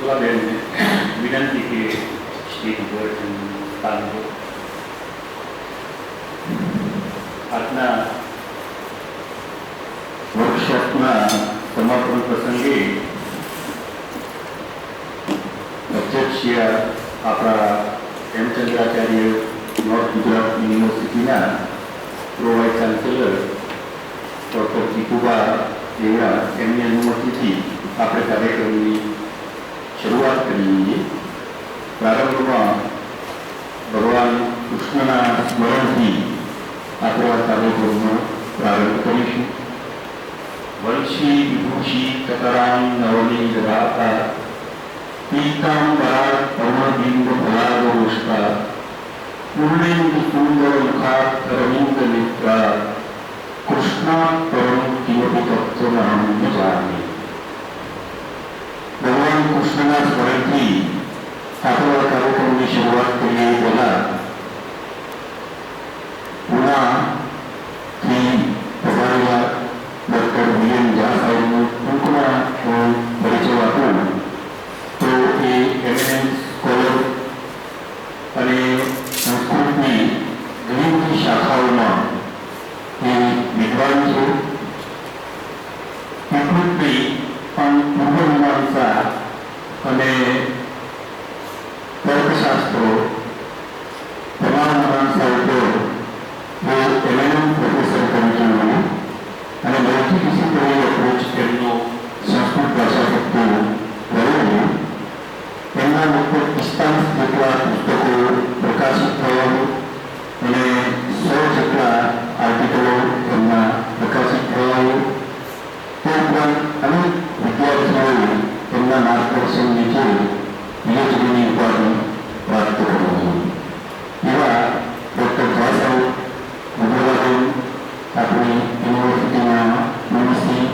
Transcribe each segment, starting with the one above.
મૃદુલાબેન વિનંતી કે સ્ટેજ પર સ્થાન લો. આજના વર્કશોપના સમાપન પ્રસંગે અધ્યક્ષીય આપણા હેમચંદ્રાચાર્ય નોર્થ ગુજરાત યુનિવર્સિટીના pro vice chancellor doctor Jitubha Devda એમની અનુમતિથી આપણે કાર્યક્રમની શરૂઆત કરીએ. પ્રારંભમાં ભગવાન કૃષ્ણના સ્મરણથી આપણે આ કાર્યક્રમનો પ્રારંભ કરીશું. વંશી વિભૂષી કતરામ નવની જગાતા પીતાંબરા કર્મબિંબ ફલાદોષ્ટા પૂર્ણેન્દુ સુંદર મુખાત રવિન્દ મિત્રા કૃષ્ણા પરમ કિમપી તત્વમહં ભજામિ. ભગવાન કૃષ્ણના સ્મરણથી આપણા કાર્યક્રમની શરૂઆત કરીએ પહેલા પુનાથી પધારેલા ડૉક્ટર વીએન ઝા સાહેબનું ટૂંકમાં હું પરિચય આપું તો એ એમિનન્ટ સ્કોલર અને સંસ્કૃતની ઘણી બધી શાખાઓમાં એ વિદ્વાન છે. એટલું જ નહીં પણ પૂર્વ મીમાંસા અને તર્કશાસ્ત્રો તમામ મીમાંસા ઉપર એમિનન્ટ પ્રોફેસર તરીકે મળ્યું અને મલ્ટીડિસિપ્લિનરી એપ્રોચ તેમનો સંસ્કૃત ભાષા શક્તિ રહેલું. એમના લગભગ 45 જેટલા પુસ્તકો પ્રકાશિત થયા અને 100 જેટલા આર્ટિકલો એમના પ્રકાશિત થયા. તે ઉપરાંત અનેક વિદ્યાર્થીઓએ તેમના માર્ગદર્શન નીચે પીએચડીની ઉપાધિ પ્રાપ્ત કરી. એવા ડૉક્ટર ઝા સાહેબ મૃદુલાબેન આપણી યુનિવર્સિટીના યુનિસી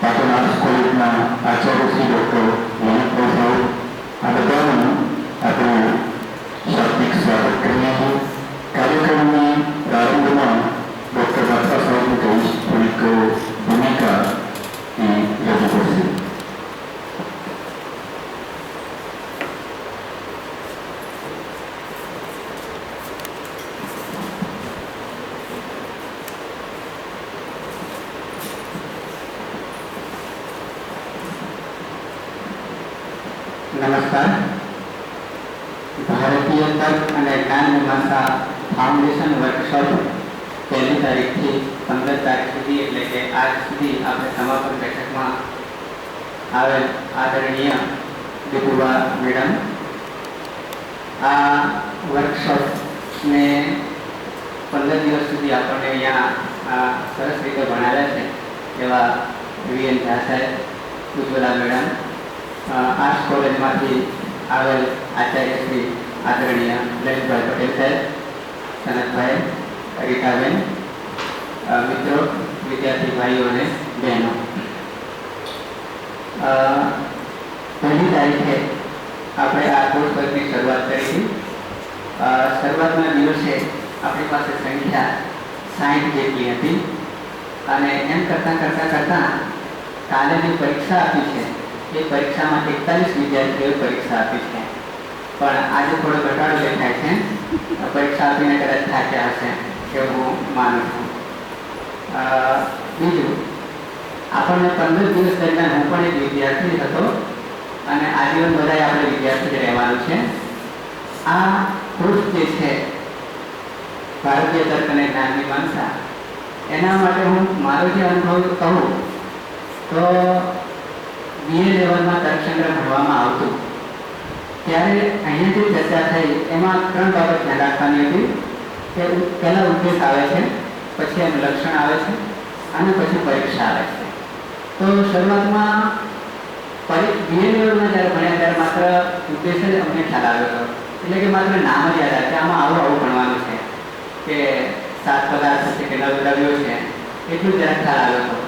પાટણ આર્ટ્સ કોલેજના આચાર્ય શ્રી ડૉક્ટર લલિતભાઈ સાહેબ, આ બધાનું આપણે શાબ્દિક સ્વાગત કરીએ છીએ. કાર્યક્રમની પ્રારંભમાં ડૉક્ટર રાઠવા સાહેબને કહીશ થોડીક ભૂમિકા એ રજૂ કરશે. નમસ્કાર. ભારતીય તર્ક અને જ્ઞાન મીમાંસા ફાઉન્ડેશન વર્કશોપ 1 તારીખથી 15 તારીખ સુધી એટલે કે આજ સુધી આપણે સમાપન બેઠકમાં આવેલ આદરણીય દીપુભા મેડમ આ વર્કશોપને 15 દિવસ સુધી આપણને અહીંયા સરસ રીતે ભણાવ્યા છે એવા વીએન ઝા સાહેબ, ઉજ્જવલા મેડમ, આર્ટ્સ કોલેજમાંથી આવેલ આચાર્ય શ્રી આદરણીય લલિતભાઈ પટેલ સાહેબ, સનતભાઈ, રીટાબેન, મિત્રો, વિદ્યાર્થી ભાઈઓ અને બહેનો, 1 તારીખે આપણે આ કોર્સ વર્કની શરૂઆત કરી હતી. શરૂઆતના દિવસે આપણી પાસે સંખ્યા 60 જેટલી હતી અને એમ કરતાં કાલેની પરીક્ષા આપી છે એ પરીક્ષામાં 41 વિદ્યાર્થીઓએ પરીક્ષા આપી છે. પણ આજે થોડો ઘટાડો દેખાય છે. પરીક્ષા આપીને કદાચ થાક્યા હશે એવું હું માનું છું. બીજું, આપણને 15 દિવસ દરમિયાન હું પણ એક વિદ્યાર્થી હતો અને આજીવન બધાએ આપણે વિદ્યાર્થી રહેવાનું છે. આ કોર્સ જે છે ભારતીય તર્ક અને જ્ઞાન મીમાંસા, એના માટે હું મારો જે અનુભવ કહું તો BA લેવલમાં તર્કસંગ્રહ ભણવામાં આવતું ત્યારે અહીંયા જે ચર્ચા થઈ એમાં 3 બાબત ધ્યાન રાખવાની હતી કે પહેલાં ઉદ્દેશ આવે છે, પછી એનું લક્ષણ આવે છે અને પછી પરીક્ષા આવે છે. તો શરૂઆતમાં BA લેવલમાં જ્યારે ભણ્યા ત્યારે માત્ર ઉદ્દેશ જ અમને ખ્યાલ આવ્યો હતો. એટલે કે માત્ર નામ જ યાદ આવે કે આમાં આવું ભણવાનું છે કે 7 પદાર્થ છે કે 9 દ્રવ્યો છે એટલું જ ખ્યાલ આવ્યો હતો.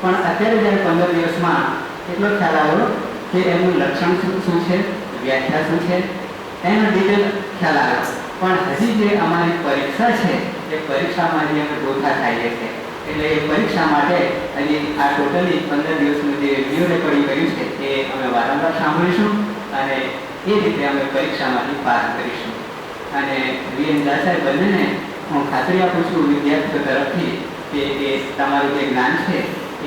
પણ અત્યારે જ્યારે 15 દિવસમાં એટલો ખ્યાલ આવ્યો કે એનું લક્ષણ શું છે, વ્યાખ્યા શું છે, એનો ડિટેલ ખ્યાલ આવ્યો. પણ હજી જે અમારી પરીક્ષા છે એ પરીક્ષામાં જે અમે ગોથા ખાઈએ છીએ એટલે એ પરીક્ષા માટે હજી આ ટોટલી 15 દિવસનું જે વિડીયો રેકોર્ડિંગ કર્યું છે એ અમે વારંવાર સાંભળીશું અને એ રીતે અમે પરીક્ષામાંથી પાસ કરીશું. અને વીએન ઝા સાહેબ બંનેને હું ખાતરી આપું છું વિદ્યાર્થીઓ તરફથી કે એ તમારું જે જ્ઞાન છે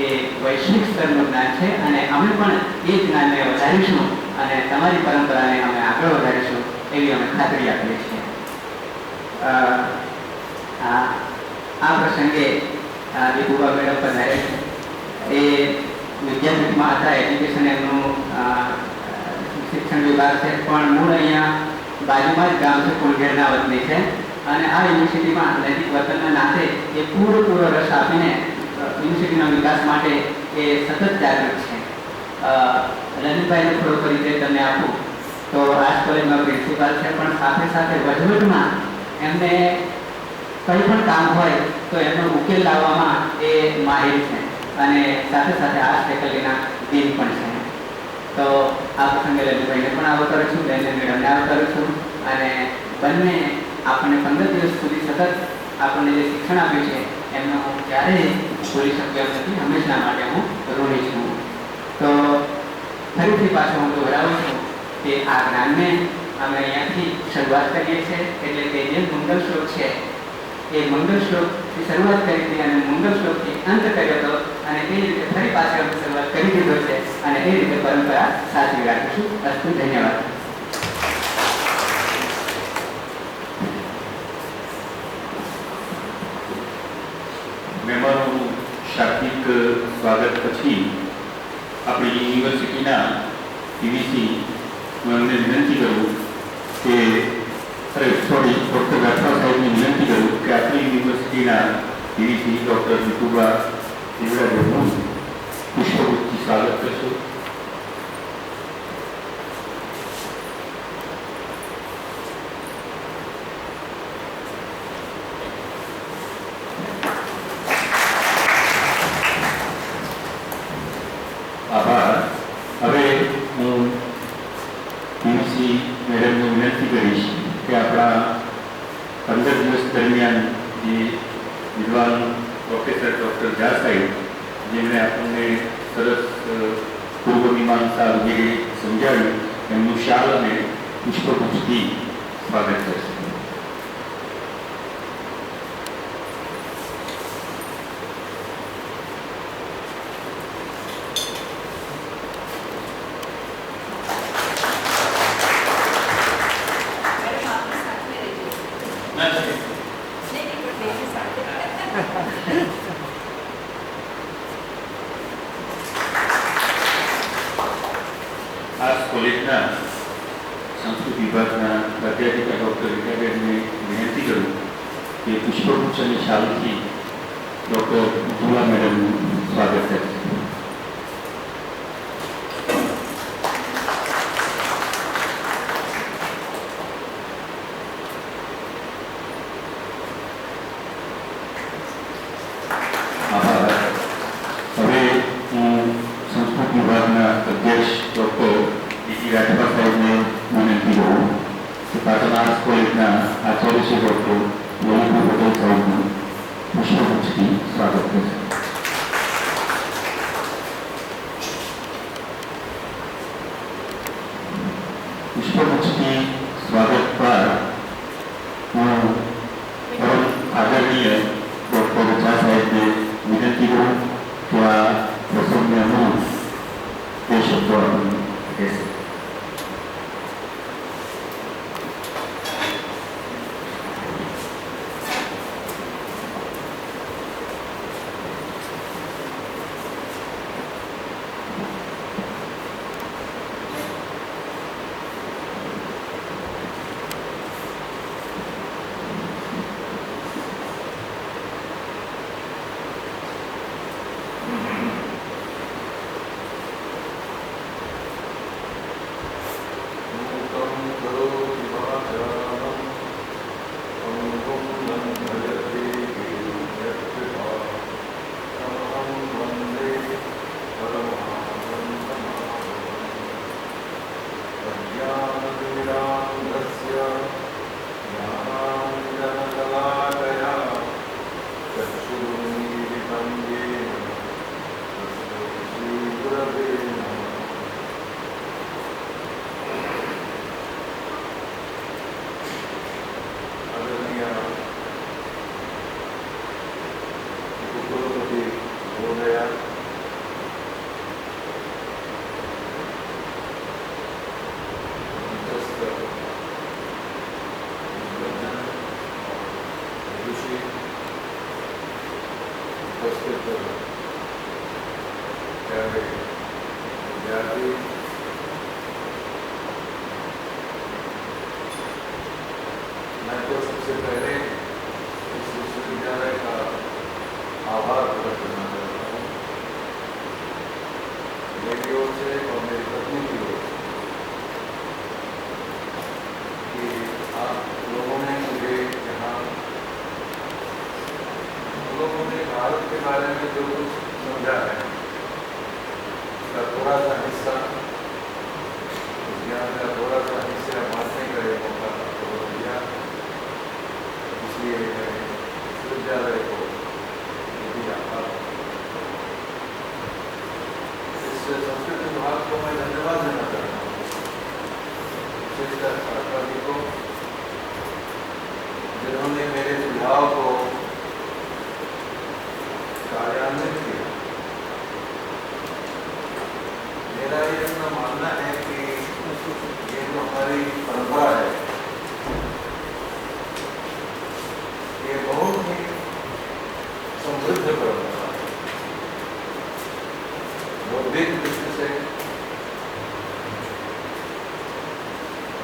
એ વૈશ્વિક સ્તરનું જ્ઞાન છે અને અમે પણ એ જ્ઞાનને વધારીશું અને તમારી પરંપરાને અમે આગળ વધારીશું એવી અમે ખાતરી આપીએ છીએ. આ પ્રસંગે દીપુભા મેડમ પધારે છે. એ વિદ્યાપીઠમાં હતા, એજ્યુકેશન એમનું શિક્ષણ વિભાગ છે, પણ મૂળ અહીંયા બાજુમાં જ ગામ છે, કુલઘેરના વતની છે અને આ યુનિવર્સિટીમાં નૈતિક વર્તનના નાતે એ પૂરો રસ આપીને યુનિવર્સિટીના વિકાસ માટે એ સતત જાગૃત છે. રજનીભાઈને થોડો પરિચય તમને આપું તો આર્ટ્સ કોલેજમાં પ્રિન્સિપાલ છે, પણ સાથે સાથે વહીવટમાં એમને કંઈ પણ કામ હોય તો એનો ઉકેલ લાવવામાં એ માહિર છે અને સાથે સાથે આર્ટ્સ ફેકલ્ટીના ડીન પણ છે. તો આ પ્રસંગે રજનીભાઈને પણ આવકારું છું, બેનને મેડમને આવકારું છું અને બંને આપણને 15 દિવસ સુધી સતત આપણને જે શિક્ષણ આપ્યું છે એમને હું ક્યારેય ભૂલી શક્યો નથી, હંમેશા માટે હું ઋણી છું. તો ફરીથી પાછો હું દોહરાવું છું કે આ જ્ઞાનને અમે અહીંયાથી શરૂઆત કરીએ છીએ. એટલે કે જે મંગલ શ્લોક છે એ મંગલ શ્લોકથી શરૂઆત કરી હતી અને મંગલ શ્લોકથી અંત કર્યો હતો અને એ રીતે ફરી પાછળ શરૂઆત કરી દીધો છે અને એ રીતે પરંપરા સાચવી રાખીશું. અસ્તુ, ધન્યવાદ. મહેમાનોનું શાબ્દિક સ્વાગત પછી આપણી યુનિવર્સિટીના પીવીસી હું એમને વિનંતી કરું કે ડૉક્ટર રાઠવા સાહેબને વિનંતી કરું કે આપણી યુનિવર્સિટીના પીવીસી ડૉક્ટર દીપુભા દેવડાનું પુષ્પગુચ્છથી સ્વાગત કરશું. આભાર. હવે હું પીવીસી મેડમને વિનંતી કરીશ કે આપણા 15 દિવસ દરમિયાન જે વિદ્વાન પ્રોફેસર ડૉક્ટર ઝા સાહેબ જેમણે આપણને સરસ પૂર્વ મીમાંસા વગેરે સમજાવ્યું એમનું શાલ અને પુષ્પગુચ્છથી સ્વાગત કરશે. આર્ટ્સ કોલેજના સંસ્કૃત વિભાગના પ્રાધ્યાપિકા ડૉક્ટર રીટાબેનને વિનંતી કરું કે પુષ્પગુચ્છ અને શાલથી ડૉક્ટર ઉજ્જવલા મેડમનું સ્વાગત કરશે. આભાર. હવે હું સંસ્કૃત વિભાગના અધ્યક્ષ ડૉક્ટર ડીજી રાઠવા સાહેબને વિનંતી કરું કે પાટણ આર્ટ્સ કોલેજના આચાર્ય શ્રી ડૉક્ટર લલિતભાઈ પટેલ સાહેબનું પુષ્પગુચ્છથી સ્વાગત કરશે. પુષ્પગુચ્છથી સ્વાગત બાદ હું પરમ આદરણીય ડૉક્ટર ઝા સાહેબને વિનંતી કરું કે આ પ્રસંગને અનુરૂપ બે શબ્દો આપણને કહેશે. उपस्थित प्यारे विद्यार्थी, मैं तो सबसे पहले इस विश्वविद्यालय का आभार प्रकट करना चाहता हूँ, मेरी ओर से और मेरी पत्नी की ओर से, कि आप लोगों ने मुझे यहाँ, लोगों ने भारत के बारे में जो कुछ समझा है उसका थोड़ा सा हिस्सा, उस ज्ञान का थोड़ा सा हिस्सा बांटने का एक मौका आपको दिया, इसलिए मैं विश्वविद्यालय को यदि आभार, इस संस्कृत विभाग को मैं धन्यवाद देना चाहता हूँ, विशेषकर छात्रा जी को, जिन्होंने मेरे सुझाव को कार्यान्वित किया। मेरा ये अपना मानना है कि ये जो हमारी परंपरा है, ये बहुत ही समृद्ध परंपरा है, बौद्धिक दृष्टि से,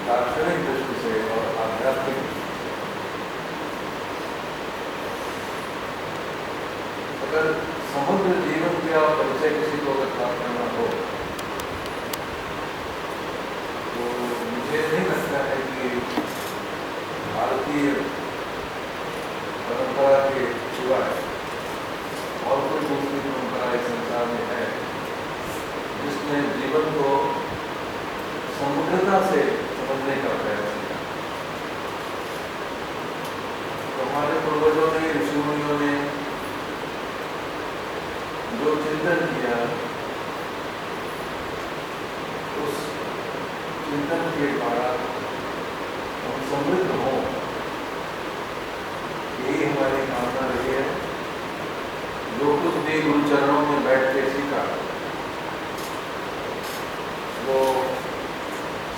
दार्शनिक दृष्टि से और आध्यात्मिक। अगर समग्र जीवन का परिचय किसी को अगर प्राप्त करना हो तो मुझे नहीं लगता है कि भारतीय परंपरा के सिवाय और कोई दूसरी परंपरा इस संसार में है जिसने जीवन को समग्रता से समझने का प्रयास किया। तो हमारे पूर्वजों ने, ऋषि मुनियों ने जो चिंतन किया, उस चिंतन के द्वारा हम समृद्ध हों, यही हमारी कामना रही है। जो कुछ भी गुरु चरणों में बैठ के सीखा वो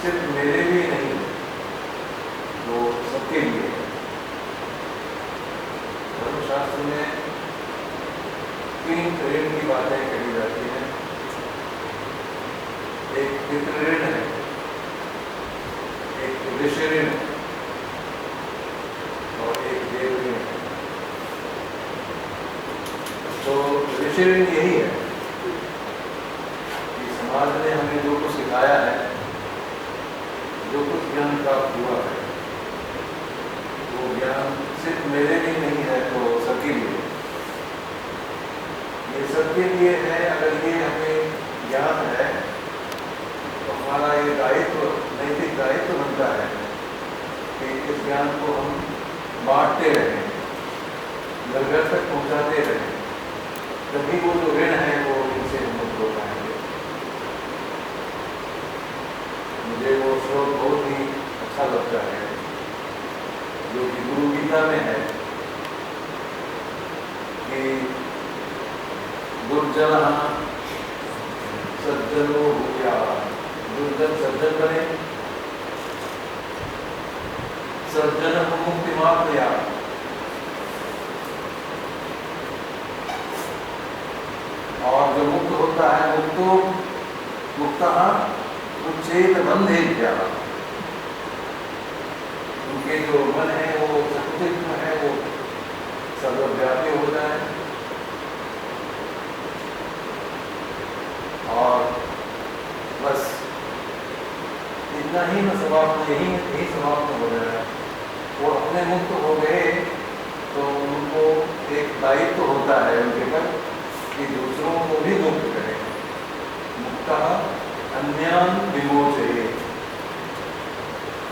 सिर्फ मेरे लिए नहीं, वो सबके लिए। धर्मशास्त्र में 3 ऋण की बातें कही जाती हैं। एक पितृ ऋण है, एक ऋषि ऋण और एक देव ऋण। तो ऋषि ऋण यही है कि समाज ने हमें जो कुछ सिखाया है, जो कुछ ज्ञान प्राप्त हुआ है, वो ज्ञान सिर्फ मेरे लिए नहीं है, तो सबके लिए, ये सबके लिए है। अगर ये हमें ज्ञान है तो हमारा ये दायित्व, नैतिक दायित्व बनता है कि इस ज्ञान को हम बांटते रहें, घर घर तक पहुंचाते रहें, तभी वो जो ऋण है वो इनसे हम मुक्त हो पाएंगे। मुझे वो श्लोक बहुत ही अच्छा लगता है जो कि गुरु गीता में है कि दुर्जन सज्जनो भूया, दुर्जन सज्जन बने, सज्जन को मुक्ति माप्या। और जो मुक्त होता है, मुक्तः उच्चेत बंधे क्या, उनके जो मन है वो सकुचित है, वो सर्वव्यापी हो जाए। और बस इतना ही न समाप्त, यही समाप्त हो जाए। वो अपने मुक्त हो गए तो उनको एक दायित्व होता है उनके पर कि दूसरों को भी मुक्त करें। मुक्ता अन्यान विमोचये।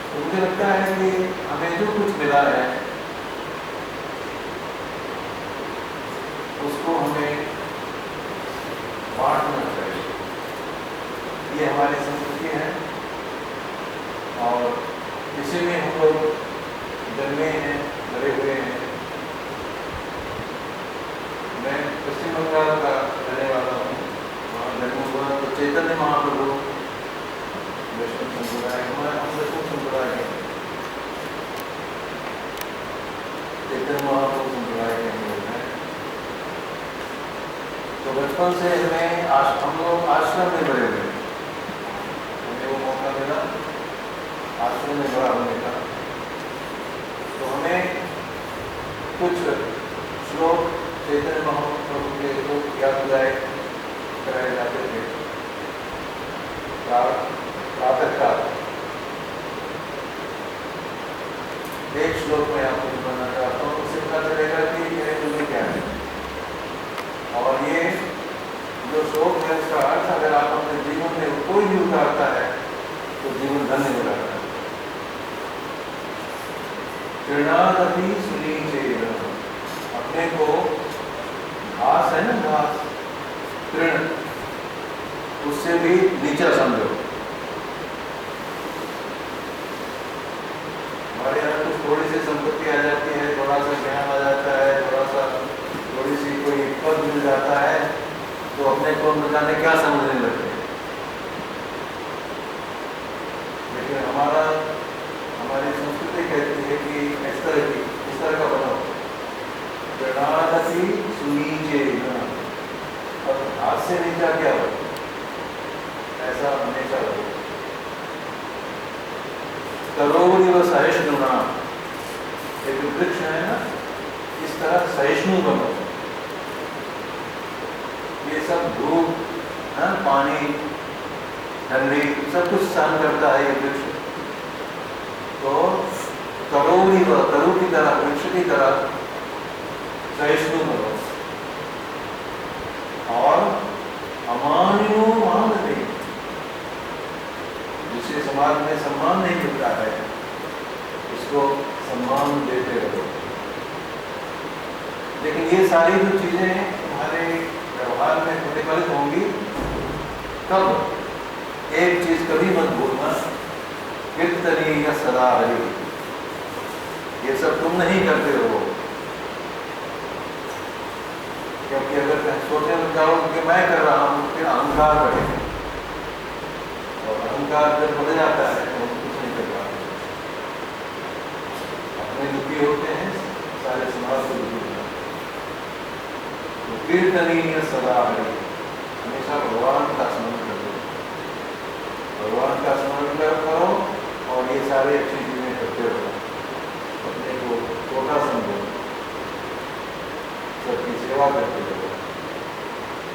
तो मुझे लगता है कि हमें जो कुछ मिला है उसको हमें बांटना चाहिए। ये हमारी संस्कृति है और इसी में हम लोग जन्मे हैं, बड़े हुए हैं। मैं पश्चिम बंगाल का रहने वाला हूँ, वहाँ जन्म हुआ तो चैतन्य महाप्रभु वैष्णव संप्रदाय, हम वैष्णव संप्रदाय हैं, चैतन्य महाप्रभु संप्रदाय के हम लोग हैं। बचपन से हम लोग आश्रम में बड़े हुए, हमें वो मौका मिला आश्रम में बड़ा होने का। तो हमें कुछ श्लोक चैतन्य महाप्रभु के जो याद कराए जाते थे प्रातः काल। एक श्लोक में आपको बताना चाहता हूँ, उससे पता चलेगा कि मेरे मन में क्या है। और ये जो श्लोक है उसका अर्थ अगर आप अपने जीवन में कोई भी उतारता है तो जीवन धन्य हो जाता है। तृणादपि सुनीचेन, अपने को घास है ना, घास तृण, उससे भी नीचा समझो। हमारे यहाँ कुछ थोड़ी सी संपत्ति आ जाती है, थोड़ा सा ज्ञान आ जाता है, थोड़ी सी कोई पद मिल जाता है, तो अपने को न जाने क्या समझने लगते हैं। लेकिन हमारी संस्कृति कहती है कि इस तरह का बनाओ, प्रणादपि सुनीचेन, और हाथ से नीचा क्या हो, ऐसा हमेशा हो। करोड़िव सहिष्णुना, एक वृक्ष है ना, इस तरह सहिष्णु बनो। ये सब धूप, पानी, ठंडी, सब कुछ सहन करता है ये वृक्ष। तो करोड़िव, तरु की तरह, वृक्ष की तरह सहिष्णु बनो। और अमान्यो मान नहीं, जिसे समाज में सम्मान नहीं मिलता है उसको सम्मान देते रहो। लेकिन ये सारी जो चीजें तुम्हारे व्यवहार में प्रतिफलित होंगी कब? एक चीज कभी मत भूलना, कीर्तनीय सदा हरि। ये सब तुम नहीं करते हो, क्योंकि अगर सोचने लग जाओ कि मैं कर रहा हूं फिर अहंकार बढ़ेगा, और अहंकार जब बढ़ जाता है तो हम कुछ नहीं कर पाते। अपने दुखी होते हैं, सारे समाज को दुखी होता है। तो कीर्तनीय सदा हरि, हमेशा भगवान का स्मरण करो, भगवान का स्मरण करो, और ये सारे अच्छी चीजें करते रहो। अपने को छोटा समझो, सबकी सेवा करते रहो।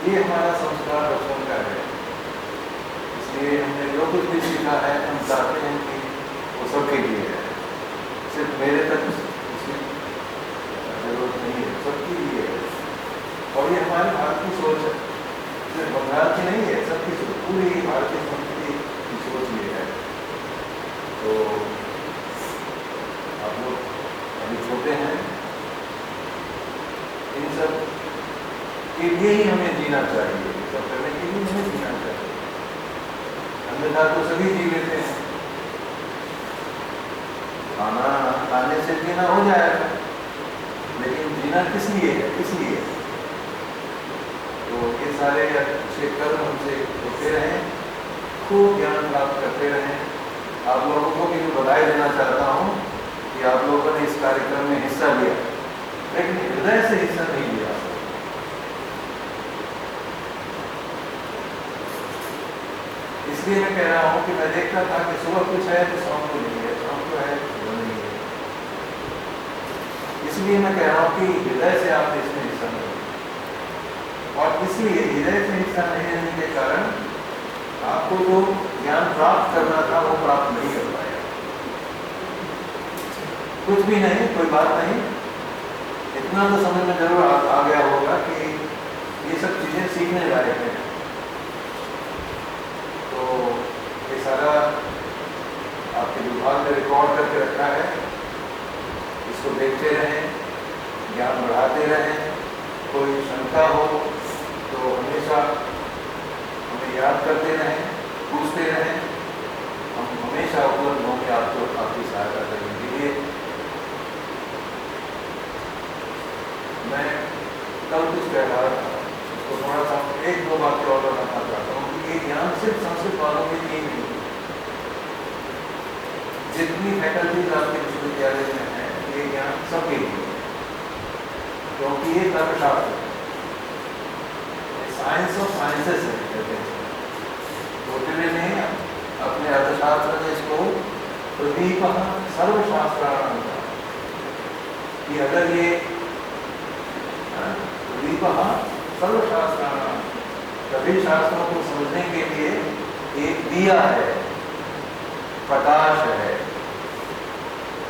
ये हमारा संस्कार बचपन का है। इसलिए हमने जो कुछ भी सीखा है हम चाहते हैं कि वो सबके लिए है, सिर्फ मेरे तक उसकी जरूरत नहीं है, सबके लिए है। और ये हमारे भारत की सोच है, सिर्फ बंगाल की नहीं है, सबकी सोच, पूरी भारतीय संस्कृति की सोच ये है। तो आप लोग अभी छोटे हैं, इन सब के लिए ही हमें जीना चाहिए, सब करने के लिए हमें जीना चाहिए। अन्यथा तो सभी जी लेते हैं, खाना खाने से जीना हो जाएगा, लेकिन जीना किस लिए है, किस लिए? तो ये सारे अच्छे कर्म हमसे होते रहें, खूब ज्ञान प्राप्त करते रहें। आप लोगों को भी बधाई देना चाहता हूँ कि आप लोगों ने इस कार्यक्रम में हिस्सा लिया, लेकिन हृदय से हिस्सा नहीं लिया। इसलिए मैं कह रहा हूँ कि मैं देखता था कि सुबह कुछ है तो शाम को नहीं है, शाम को है तो नहीं है। इसलिए मैं कह रहा हूँ कि हृदय से आप इसमें हिस्सा नहीं, और इसलिए हृदय से हिस्सा नहीं लेने के कारण आपको जो ज्ञान प्राप्त करना था वो प्राप्त नहीं कर पाया। कुछ भी नहीं, कोई बात नहीं, इतना तो समझ में जरूर आ गया होगा कि ये सब चीजें सीखने लायक हैं। तो ये सारा आपके विभाग ने रिकॉर्ड करके रखा है, इसको देखते रहें, ज्ञान बढ़ाते रहें। कोई शंका हो तो हमेशा हमें याद करते रहें, पूछते रहें, हम हमेशा उपलब्ध होंगे आपको, आपकी सहायता करने के लिए। मैं कल कुछ कह रहा था, उसको थोड़ा सा एक दो बातें और बताना चाहता हूँ कि ये ज्ञान सिर्फ संस्कृत वालों के लिए नहीं, जितनी फैकल्टीज आपके विश्वविद्यालय में है ये ज्ञान सबके लिए, क्योंकि ये तर्कशास्त्र है, साइंस ऑफ साइंसेस है कहते हैं। टोटली नहीं, अपने अर्थशास्त्र में इसको प्रदीप सर्वशास्त्राणाम कहा कि अगर ये प्रदीप सर्वशास्त्राणाम, सभी शास्त्रों को समझने के लिए एक दिया है, प्रकाश है।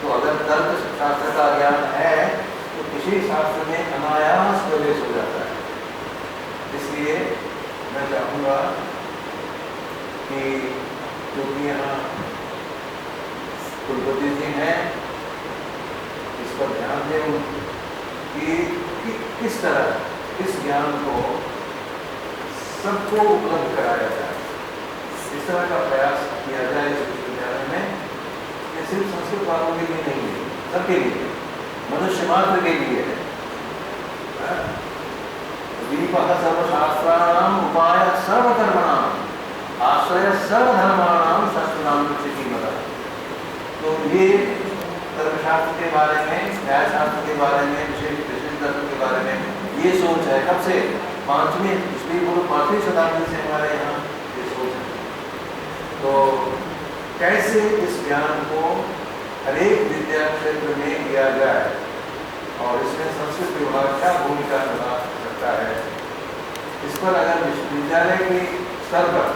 तो अगर तर्क शास्त्र का ज्ञान है तो किसी शास्त्र में अनायास प्रवेश हो जाता है। इसलिए मैं चाहूँगा कि क्योंकि यहाँ कुलपति जी हैं, इस पर ध्यान दें कि किस तरह इस ज्ञान को सबको उपलब्ध कराया जाए। इस तरह का प्रयास किया जाए इस विश्वविद्यालय में। ये सिर्फ संस्कृत वालों के लिए नहीं है, सबके लिए, मनुष्य मात्र के लिए है। दीपः सर्वशास्त्राणाम उपाय सर्वकर्मणाम आश्रय सर्वधर्माणाम शास्त्रनाम चितिमतः। तो ये धर्मशास्त्र के बारे में, न्यायशास्त्र के बारे में, विशेष धर्म के बारे में ये सोच है। कब से? 5वीं शताब्दी से हमारे यहाँ ये सोच है। तो कैसे इस ज्ञान को हरेक विद्या क्षेत्र में किया जाए और इसमें संस्कृत विभाग क्या भूमिका निभा सकता है, इस पर अगर विश्वविद्यालय के स्तर पर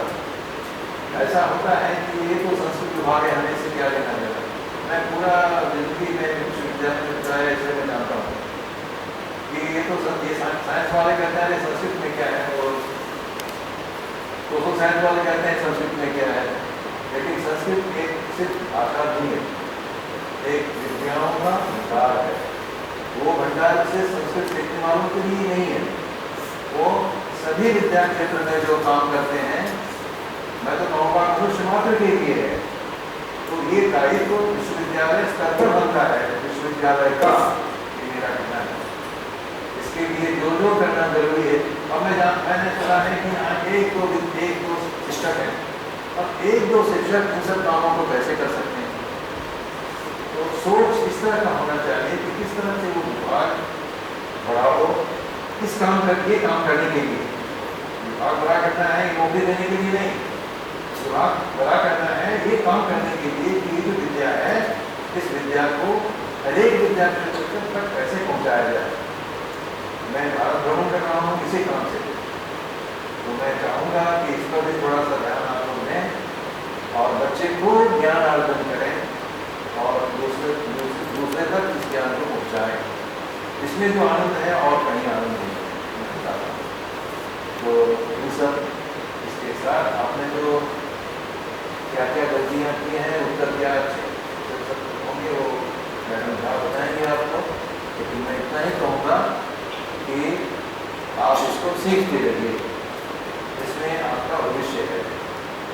ऐसा होता है कि ये तो संस्कृत विभाग है, हमें से क्या लेना देना। मैं पूरा जिंदगी में विश्वविद्यालय में बताया, इसे मैं जानता हूँ कि ये तो ये साइंस वाले कहते हैं संस्कृत में क्या है, और सोशल साइंस वाले कहते हैं संस्कृत में क्या है। लेकिन संस्कृत एक सिर्फ भाषा नहीं है, एक विद्याओं का भंडार है। वो भंडार से संस्कृत सीखने वालों के लिए नहीं है, वो सभी विद्या क्षेत्र में जो काम करते हैं, मैं तो कहूँगा मनुष्य मात्र के लिए है। तो ये दायित्व तो विश्वविद्यालय स्तर पर बनता है, विश्वविद्यालय का, ये मेरा कहना है। इसके लिए जो जो करना जरूरी है। अब मैंने सुना है कि यहाँ एक दो शिक्षक हैं, अब एक दो शिक्षक इन सब कामों को कैसे कर सकते हैं। तो सोच इस तरह का होना चाहिए कि किस तरह से वो विभाग बड़ा हो, किस काम करके काम करने के लिए। विभाग बड़ा करना है नौकरी देने के लिए नहीं, विभाग बड़ा करना है ये काम करने के लिए कि ये जो विद्या है, इस विद्या को हरेक विद्या क्षेत्र तक कैसे पहुँचाया जाए। मैं भारत भ्रमण कर रहा हूँ इसी काम से, तो मैं चाहूँगा कि इस पर भी थोड़ा सा ध्यान आप लोग दें और बच्चे को ज्ञान अर्जन करें और दूसरे तक इस ज्ञान को पहुँचाएँ। इसमें जो आनंद है और कहीं आनंद नहीं है। तो इन सब इसके साथ आपने जो क्या क्या गलतियाँ की हैं, उत्तर क्या अच्छे सब होंगे वो मैडम झा बताएंगे आपको। लेकिन मैं इतना ही कहूँगा कि आप इसको सीखते रहिए, इसमें आपका भविष्य है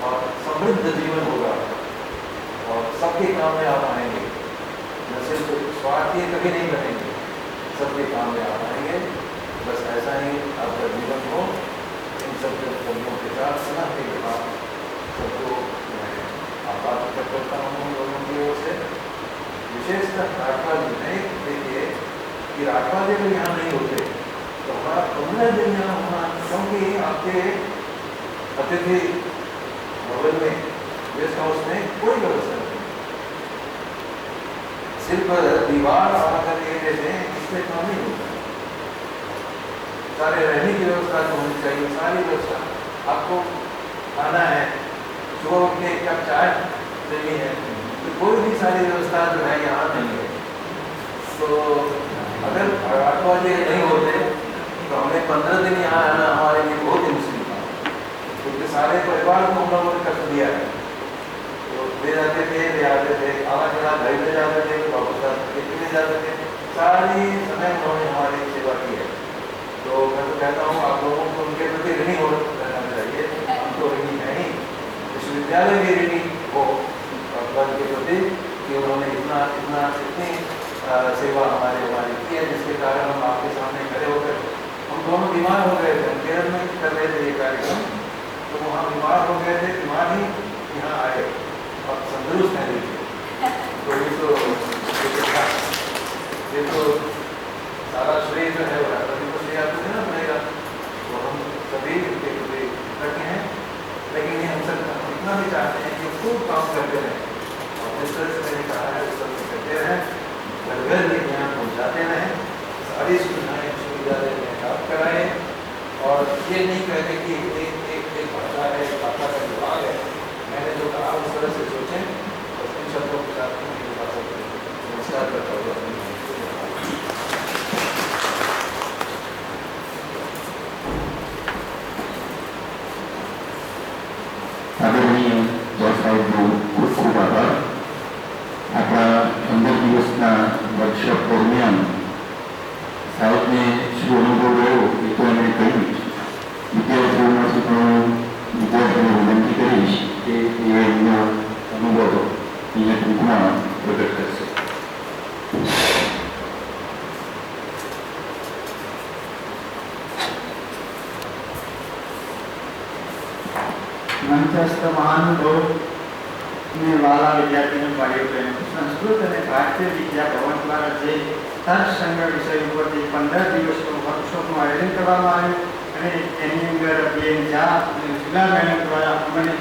और समृद्ध जीवन होगा और सबके काम में आप आएंगे। न सिर्फ स्वार्थी कभी नहीं बनेंगे, सबके काम में आप आएंगे। बस ऐसा ही आपका जीवन हो। इन सब शब्दों के साथ सलाह के बाद सबको मैं आभार व्यक्त करता हूँ लोगों की ओर से। विशेषतः राठवा जी में देखिए कि राठवा जी अगर यहाँ नहीं होते तो हमारा 15 दिन यहाँ होना, क्योंकि आपके अतिथि भवन में, गेस्ट हाउस में कोई व्यवस्था नहीं, सिर्फ दीवार और अगर ये जैसे इससे काम नहीं होता। सारे रहने की व्यवस्था जो होनी चाहिए, सारी व्यवस्था आपको खाना है, सुबह उठ के एक कप चाय लेनी है, तो कोई भी सारी व्यवस्था जो है यहाँ नहीं है। तो अगर 8 बजे नहीं होते तो हमें 15 दिन यहाँ आना हमारे लिए बहुत ही मुश्किल था, क्योंकि सारे परिवार को हम लोगों ने कष्ट दिया है। तो ले जाते थे, ले आते थे, आना चला घर ले जाते थे, वापस ले जाते थे, सारी समय उन्होंने हमारी सेवा की है। तो मैं तो कहता हूँ आप लोगों को उनके प्रति ऋणी हो रहना चाहिए। हम तो ऋणी नहीं, विश्वविद्यालय भी ऋणी हो के प्रति कि उन्होंने इतनी सेवा हमारी की है, जिसके कारण हम आपके सामने खड़े होकर, हम दोनों बीमार हो गए थे, हम केरल में कर रहे थे ये कार्यक्रम, तो वहाँ बीमार हो गए थे, बीमार ही यहाँ आए और तंदुरुस्त है। तो ये तो सारा श्रेय जो है वो राष्ट्रपति को श्रेय आपको देना पड़ेगा। तो हम सभी और ये नहीं कहते कि एक भाषा है, एक भाषा का विभाग है। मैंने जो कहा उस तरह से सोचें और इन शब्दों के साथ मेरी भाषा को नमस्कार करता हुआ अपनी बात को આદરણીય જજ સાહેબનો ખૂબ ખૂબ આભાર. આપણા 15 દિવસના વર્કશોપ દરમિયાન સાહેબને શું અનુભવ રહ્યો એ તો એમણે કહ્યું જ. વિદ્યાર્થીઓમાંથી પણ વિદ્યાર્થીઓને વિનંતી કરીશ કે એ એમનો અનુભવ અહીંયા ટૂંકમાં પ્રગટ કરશે. મંચસ્થ મહાનુભવ ને વાલા વિદ્યાર્થીઓ ભાઈઓ બહેનો, સંસ્કૃત અને ભારતીય વિદ્યા ભવન દ્વારા જે તર્કસંગ્રહ વિષય ઉપરથી 15 દિવસનું વર્કશોપનું આયોજન કરવામાં આવ્યું અને એની અંદર બેન ઝા અને જુલા બહેનો દ્વારા અમને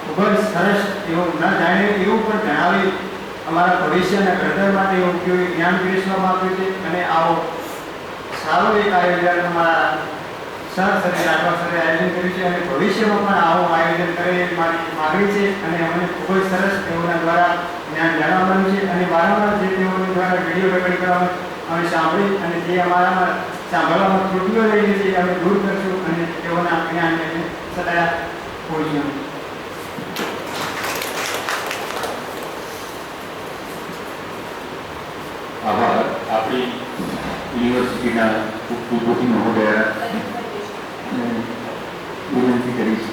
ખૂબ જ સરસ એવું ન જાણે એવું પણ જણાવી અમારા ભવિષ્યના ઘડતર માટે ઉપયોગી જ્ઞાન પીરસવામાં આવ્યું છે. અને આવો સારો એક આયોજન અમારા સર રાખવા સરે આયોજન કર્યું છે અને ભવિષ્યમાં પણ આવું આયોજન કરે એ મારી માગણી છે. અને અમને ખૂબ જ સરસ તેઓના દ્વારા જ્ઞાન જાણવા મળ્યું છે અને વારંવાર જે તેઓની દ્વારા વિડીયો રેકોર્ડિંગ કરવામાં અમે સાંભળી અને જે અમારામાં સાંભળવામાં ત્રુટીઓ રહેલી છે અમે દૂર કરશું અને તેઓના જ્ઞાનને સદાય પહોંચ્યું. આભાર. આપણી યુનિવર્સિટીના ઉપકુલપતિ મહોદયા વિનંતી કરીશ.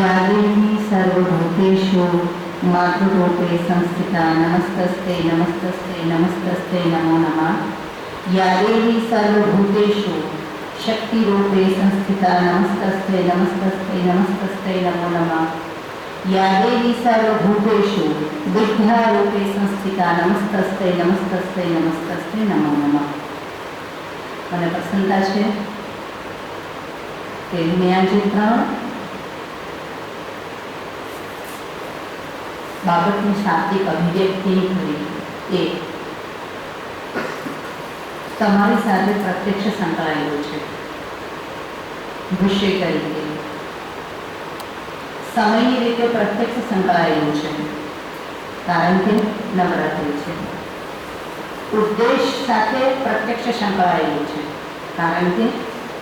यादेवी सर्वभूतेषु मातृरूपे संस्थिता नमस्तस्ते नमस्तस्ते नमस्तस्ते नमो नमः. यादेवी सर्वभूतेषु शक्तिरूपे संस्थिता नमस्तस्ते नमस्तस्ते नमस्तस्ते नमो नमः. यादेवी सर्वभूतेषु विद्यारूपे संस्थिता नमस्तस्ते नमस्तस्ते नमस्तस्ते नमो नमः. મને પ્રસન્નતા છે કે મેં આજે 3 બાબતની શાબ્દિક અભિવ્યક્તિ કરી એ તમારી સાથે પ્રત્યક્ષ સંકળાયેલું છે. વિષય તરીકે સમયની રીતે પ્રત્યક્ષ સંકળાયેલું છે કારણ કે નવરાત્રિ છે. ઉદ્દેશ સાથે પ્રત્યક્ષ સંકળાયેલું છે કારણ કે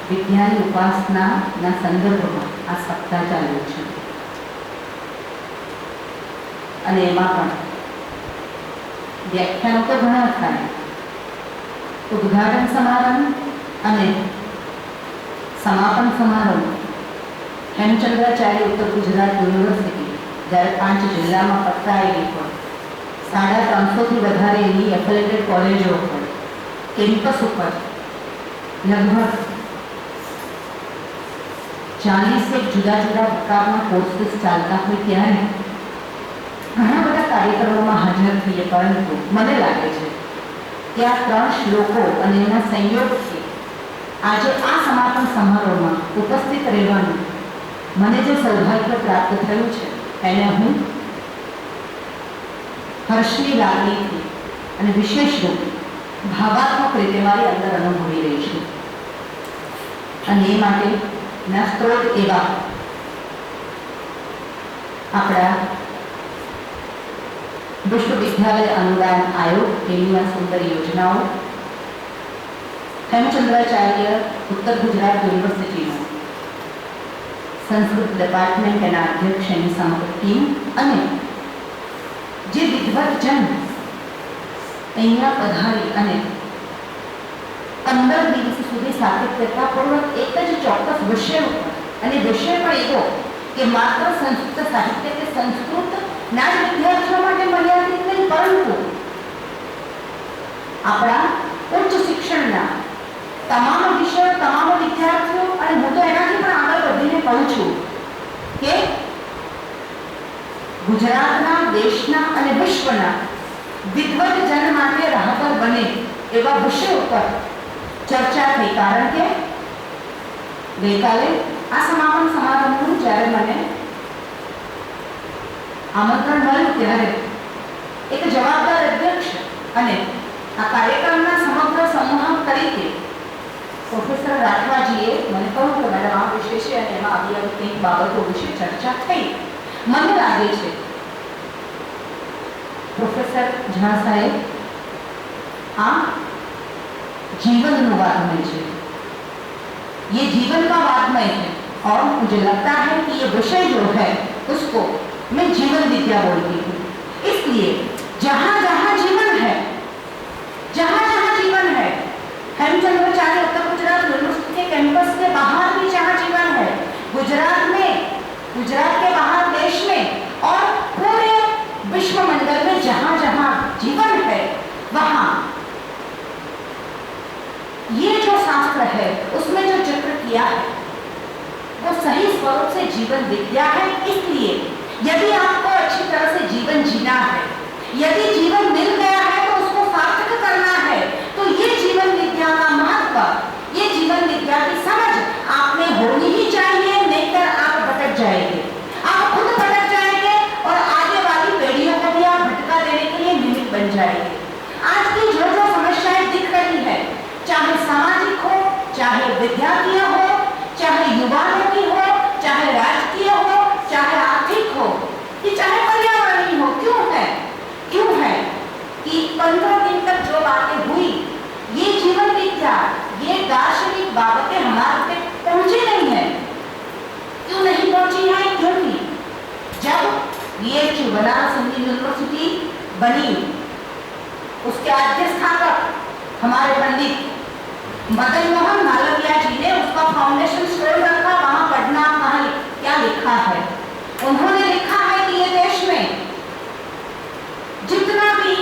વિદ્યાની ઉપાસનાના સંદર્ભમાં આ સપ્તાહ ચાલ્યું છે. અને એમાં પણ વ્યાખ્યાનો તો ઘણા થાય. ઉદ્ઘાટન સમારંભ અને સમાપન સમારંભ હેમચંદ્રાચાર્ય ઉત્તર ગુજરાત યુનિવર્સિટી જ્યારે 5 જિલ્લામાં પથરાયેલી હોય, 350થી વધારે એની એફિલેટેડ કોલેજો હોય, કેમ્પસ ઉપર લગભગ 40 જુદા જુદા પ્રકારના કોર્સીસ ચાલતા હોય ત્યારે ઘણા બધા કાર્યક્રમોમાં હાજર થઈએ. પરંતુ મને લાગે છે કે આ 3 શ્લોકો અને એના સંયોગથી આજે આ સમાપન સમારોહમાં ઉપસ્થિત રહેવાનું મને જે સૌભાગ્ય પ્રાપ્ત થયું છે એને હું હર્ષની લાગણીથી અને વિશેષ રૂપે ભાવાત્મક રીતે મારી અંદર અનુભવી રહી છું. અને એ માટેના સ્ત્રોત એવા આપણા વિશ્વવિદ્યાલય અનુદાન આયોગ એની આ સુંદર યોજનાઓ, હેમચંદ્રાચાર્ય ઉત્તર ગુજરાત યુનિવર્સિટીનું સંસ્કૃત ડિપાર્ટમેન્ટ એના અધ્યક્ષ એની સમગ્ર ટીમ અને જે વિદ્વતજન અહીંયા પધારી અને 15 દિવસ સુધી સાતત્યતાપૂર્વક એક જ ચોક્કસ વિષય ઉપર, અને વિષય પણ એવો કે માત્ર સંસ્કૃત સાહિત્ય કે સંસ્કૃતના જ વિદ્યાર્થીઓ માટે મર્યાદિત નહીં, પરંતુ આપણા ઉચ્ચ શિક્ષણના તમામ વિષયો, તમામ વિદ્યાર્થીઓ, અને હું તો એનાથી પણ આગળ વધીને કહું છું કે ગુજરાતના, દેશના અને વિશ્વના વિદ્વતજન માટે રાહબર બને એવા વિષય ઉપર ચર્ચા થઈ. કારણ કે ગઈકાલે આ સમાપન સમારંભનું જ્યારે મને આમંત્રણ મળ્યું ત્યારે એક જવાબદાર અધ્યક્ષ અને આ કાર્યક્રમના સમગ્ર સંમોહક તરીકે પ્રોફેસર રાઠવાજીએ મને કહ્યું કે મેડમ આ વિષય છે અને એમાં આવી કંઈક બાબતો વિશે ચર્ચા થઈ. મને લાગે છે प्रोफेसर झा साहेब आ जीवन वादमय है, ये जीवन का वादमय है और मुझे लगता है कि ये विषय जो है उसको मैं जीवन विद्या बोलती हूँ. इसलिए जहाँ जहाँ जीवन है, जहाँ जहाँ जीवन है, हेमचंद्राचार्य उत्तर गुजरात यूनिवर्सिटी के कैंपस के बाहर भी जहाँ जीवन है, गुजरात में, गुजरात के बाहर देश में और पूरे विश्व मंडल में जहां जहां जीवन है वहां ये जो शास्त्र है उसमें जो चित्र किया है वो सही स्वरूप से जीवन विद्या है. इसलिए यदि आपको अच्छी तरह से जीवन जीना है, यदि जीवन मिल गया है तो उसको सार्थक करना है, तो ये जीवन विद्या का महत्व, ये जीवन विद्या की समझ आप में होनी ही चाहिए, नहीं तो आप भटक जाएंगे, आप खुद भटक जाएंगे और आगे वाली पीढ़ियों को भी आप भटका देने के लिए निमित्त बन जाएंगे. आज की जो जो समस्याएं दिख रही है, चाहे सामाजिक हो, चाहे विद्यार्थी हो, चाहे युवाओं की हो, चाहे राजकीय हो, चाहे आर्थिक हो, कि चाहे पर्यावरणीय हो, क्यों है कि 15 दिन तक जो बातें हुई, ये जीवन विद्या, ये दार्शनिक बाबतें हमारे तक पहुंची नहीं है. क्यों नहीं पहुंची है? क्योंकि जब ये बनारस हिंदू यूनिवर्सिटी बनी, उसके अधिष्ठापक हमारे पंडित मदन मोहन मालविया जी ने उसका फाउंडेशन स्टोन रखा. वहां पढ़ना कहाँ क्या लिखा है, उन्होंने लिखा है कि ये देश में जितना भी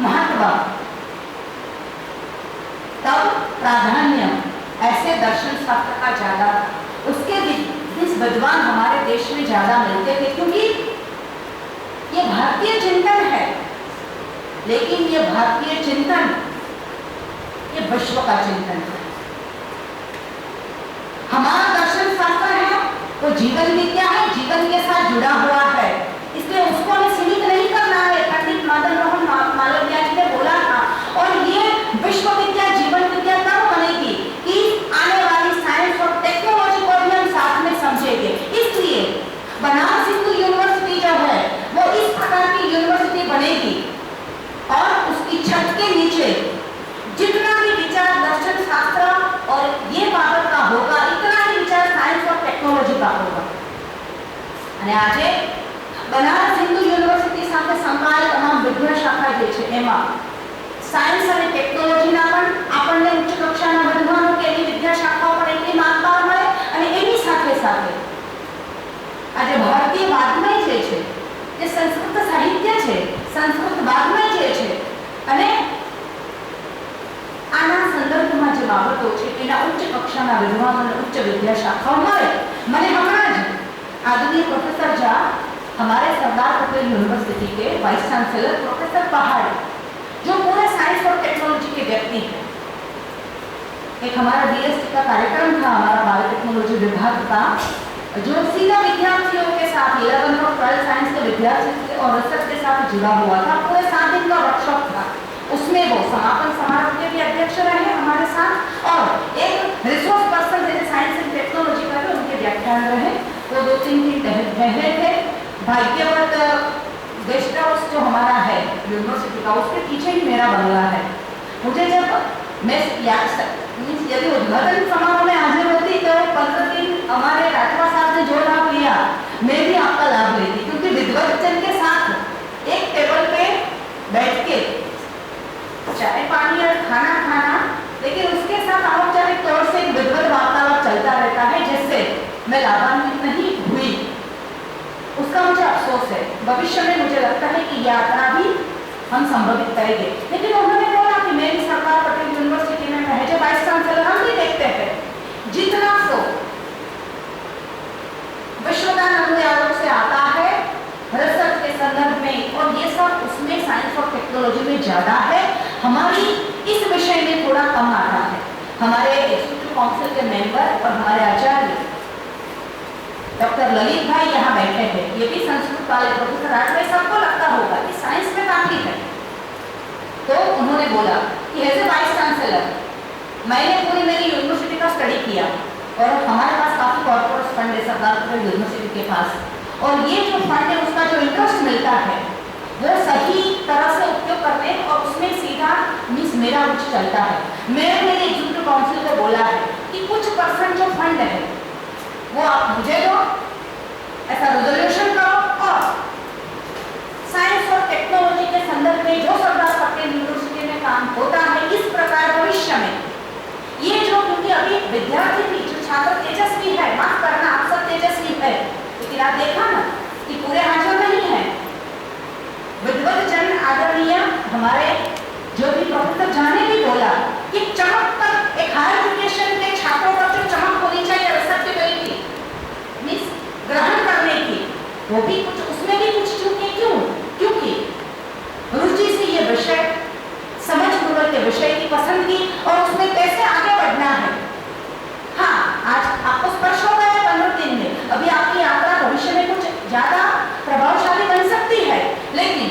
महत्व तब प्राधान्य ऐसे दर्शन शास्त्र का ज्यादा था, उसके विद्वान हमारे देश में ज्यादा मिलते थे, क्योंकि ये भारतीय चिंतन है. लेकिन ये भारतीय चिंतन ये विश्व का चिंतन है. हमारा दर्शन शास्त्र है वो जीवन विद्या है, जीवन के साथ जुड़ा हुआ है, इसलिए उसको हमें सीमित नहीं करना है. पंडित मदन मोहन मालविया जी ने बोला था. और ये विश्व विद्या, जीवन विद्या तब बनेगी कि आने वाली साइंस और टेक्नोलॉजी को भी हम साथ में समझेंगे. इसलिए बनारस हिंदू यूनिवर्सिटी जो है वो इस प्रकार की यूनिवर्सिटी बनेगी और उसकी छत के नीचे जितना भी विचार दर्शन शास्त्र और ये बाबत का होगा, इतना ही विचार साइंस और टेक्नोलॉजी का होगा. અને આજે બનારસ હિન્દુ યુનિવર્સિટી સાથે સંકળાયેલ તમામ વિદ્યા શાખા જે છે એમાં સાયન્સ અને ટેકનોલોજીના પણ આપણને ઉચ્ચ કક્ષાના વિદ્વાનો કે એની વિદ્યા શાખાઓ પણ એટલી માનતા મળે. અને એની સાથે સાથે આજે ભારતીય વાગ્મય જે છે, જે સંસ્કૃત સાહિત્ય છે, સંસ્કૃત વાગ્મય જે છે, અને આના સંદર્ભમાં જે બાબતો છે એના ઉચ્ચ કક્ષાના વિદ્વાનો અને ઉચ્ચ વિદ્યા શાખાઓ મળે. મને હમણાં જ आदरणीय प्रोफेसर झा, हमारे सरदार पटेल यूनिवर्सिटी के वाइस चांसलर प्रोफेसर पहाड़, जो पूरे साइंस और टेक्नोलॉजी के व्यक्ति हैं, एक हमारा बीएससी का कार्यक्रम था, हमारा बायोटेक्नोलॉजी विभाग का, जो सीधा विद्यार्थियों के साथ 11 और 12 साइंस के विद्यार्थियों और रिसर्च के साथ जुड़ा हुआ था. पूरे 7 दिन का वर्कशॉप था. उसमें वो समापन समारोह के भी अध्यक्ष रहे हमारे साथ और एक रिसोर्स पर्सन जैसे साइंस एंड टेक्नोलॉजी का भी उनके व्याख्यान रहे. वो 2-3 दिन पहले थे. भाग्यवत गेस्ट हाउस जो हमारा है यूनिवर्सिटी का, उसके पीछे ही मेरा बंगला है. मुझे जब मैं यदि उद्घाटन समारोह में हाजिर होती तो 15 दिन हमारे राठवा साहब ने जो लाभ लिया मैं भी आपका लाभ लेती, क्योंकि विद्वत्जन के साथ एक टेबल पे बैठ के चाय पानी और खाना खाना, लेकिन उसके साथ अनौपचारिक तौर से एक विद्वत वार्तालाप चलता रहता है, जिससे मैं लाभान्वित नहीं हुई. उसका मुझे अफसोस है. भविष्य में मुझे लगता है कि यात्रा भी हम संभवित करेंगे. लेकिन उन्होंने बोला कि मेरी सरदार पटेल यूनिवर्सिटी में है जो वाइस चांसलर, हम भी देखते हैं जितना तो विश्वदानंद आयोग से आता है रिसर्च के संदर्भ में, और ये सब उसमें साइंस और टेक्नोलॉजी में ज्यादा है, हमारी इस विषय में थोड़ा कम आता है. हमारे इंस्टीट्यूट काउंसिल के मेंबर और हमारे आचार्य डॉक्टर ललित भाई यहाँ बैठे हैं, ये भी संस्कृत वाले प्रोफेसर आठ भाई, सबको लगता होगा कि साइंस में काफी है। तो उन्होंने बोला कि एज ए वाइस चांसलर मैंने पूरी मेरी यूनिवर्सिटी का स्टडी किया और हमारे पास काफी कॉर्पोरेट फंड है सरकार यूनिवर्सिटी के पास, और ये जो फंड है उसका जो इंटरेस्ट मिलता है वो सही तरह से उपयोग करते हैं और उसमें सीधा मीन्स मेरा कुछ चलता है। मैंने मेरे एग्जीक्यूटिव काउंसिल को बोला है कि कुछ परसेंट जो फंड है वो आप मुझे दो, ऐसा रेजोल्यूशन करो, और साइंस और टेक्नोलॉजी के संदर्भ में जो सरदार पटेल यूनिवर्सिटी में काम होता है इस प्रकार भविष्य में ये जो, क्योंकि अभी विद्यार्थी भी जो छात्र तेजस्वी है, माफ करना आप सब तेजस्वी है, लेकिन आप देखा ना कि पूरे हाजिर नहीं है। विद्वत जन आदरणीय हमारे जो भी प्रोफेसर जाने भी बोला कि चमक तक एक हायर एजुकेशन के छात्रों पर जो चमक होनी चाहिए रिसेप्टिबिलिटी मीन्स ग्रहण करने की, वो भी कुछ उसमें भी कुछ चूके। क्यों? क्योंकि रुचि से ये विषय समझ पूर्वक के विषय की पसंद की और उसमें कैसे आगे बढ़ना है। हाँ, आज आपको स्पर्श हो गया 15 दिन में, अभी आपकी यात्रा भविष्य में कुछ ज्यादा प्रभावशाली बन सकती है, लेकिन